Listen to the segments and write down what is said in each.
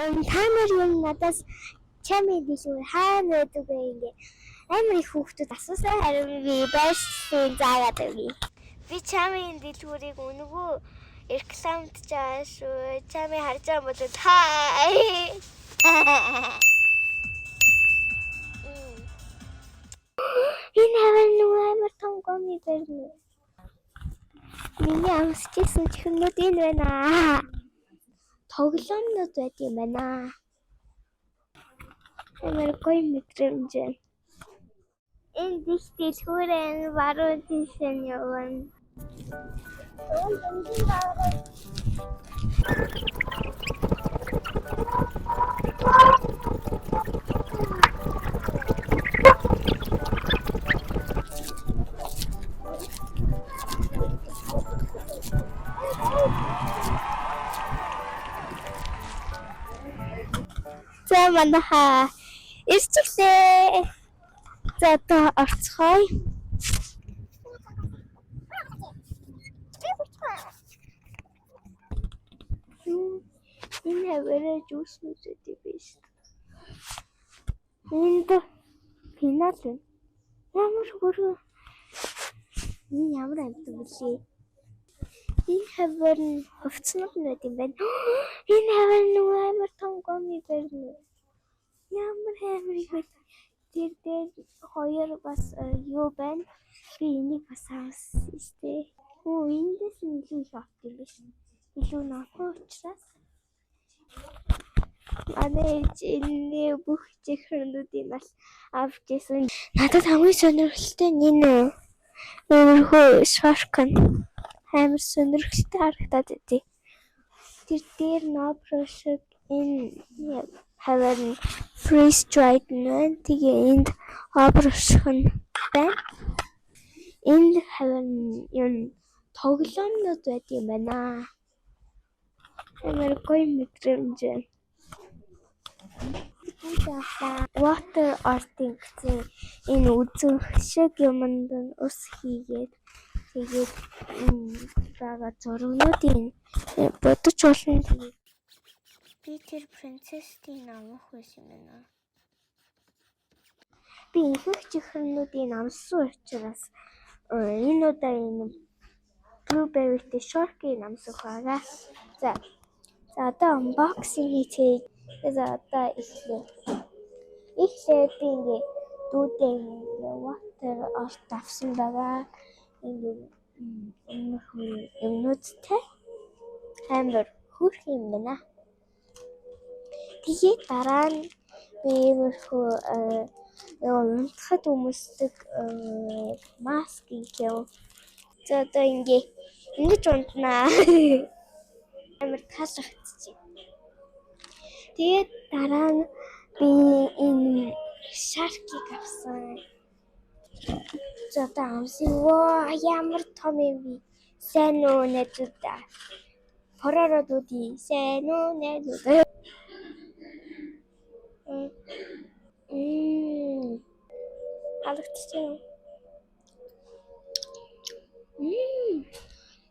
Таймер юм надаас чамийн дэлгүүр хаана байдаг вэ ингээ амар их хүүхдүүд асуусан харин би байшин заагаад өгье. Би чамийн дэлгүүрийг өнгөө рекламд жаа шүү. Чамийн харж байгаа бол хай. Энэ хавар нөгөө амар том гомми барьна. Миний амсчихсан чихнүүд энэ байна. Тоглоомнууд байт юм байна. Амар гоё мэдрэмж. Энэ дэхтэй хүрэн баруун тийшээ явна. За манайхаа ирчихлээ. За одоо орцгоё. Энэ хавараа жууснууд биш. Энд пинал байна. Ямар хөргөө. Энэ ямар амтан бэлээ. Энэ хавар нь хувцснууд нь байт юм байна. Энэ хавар нөгөө амар том гомми барьна. Ямар амар их вэ? Тэр дээр хоёр бас юу байна? Би энийг бас авсан шүү. Эндээс нь илүү их авт юм биш. Илүү нохоо учраас. Энэ бүх чихрэнүүдийг бас авч ирсэн. Надад хамгийн сонирхолтой нь энэ өөрхөө шаркан амар сонирхолтой харагдаад байдیں۔ Тэр дээр нобро шиг энэ хавар нь freeze dried байна. Тэгээ энд обро шиг байна. Энд хавар нь юм тоглоомнууд байт юм байна. Амар гоё мэдрэмж. Water art-ing гэсэн энэ үзэх шиг юмд ус хийгээд тэгээд байгаа зургуудын бодож болно. Би тэр принцессийн намх байсан байна. Би их чихрэнүүдийн намсан учраас энэ удаа энэ blueberry-тэй shark-ийг намсах байгаа. За одоо unboxing хийх. За одоо эхлэе. Би ингээ дүүдээ water art авсан байгаа. Ингээ юмнуудтай амар хөөрх юм байна. Тэгээд дараа нь би өөрхөө унтахад өмсдөг маск хийв. За одоо ингэж унтнаа. Амар таалагдчих. Тэгээд дараа нь би энэ шаркийг авсан. За одоо амсын ямар том юм бэ? Сайн уу найзуудаа? Хорородуудын сайн уу найзуудаа? Алгадчихсан.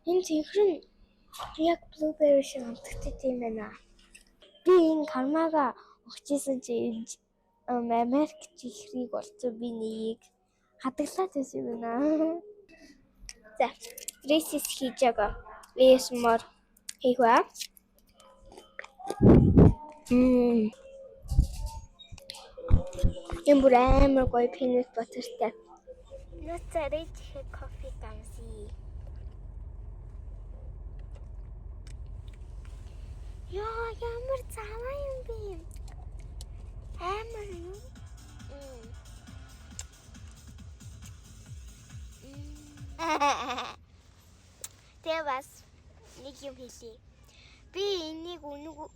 Энэ чихрэн яг blueberry шиг амтгтай юм байна. Би энэ кармага өгчээсэн чи Америк чихрийг олцсон би нэг хадгалаад байсан юм байна. За, ресис хийж байгаа. ASMR хийх ба. Энэ бүр амар гоё peanut butterтай. Нуцарай чихээ кофе тамси. Яа, ямар цаваа юм бэ? Амар юм. Тэгээ бас нэг юм хэлье. Би энийг өнгөө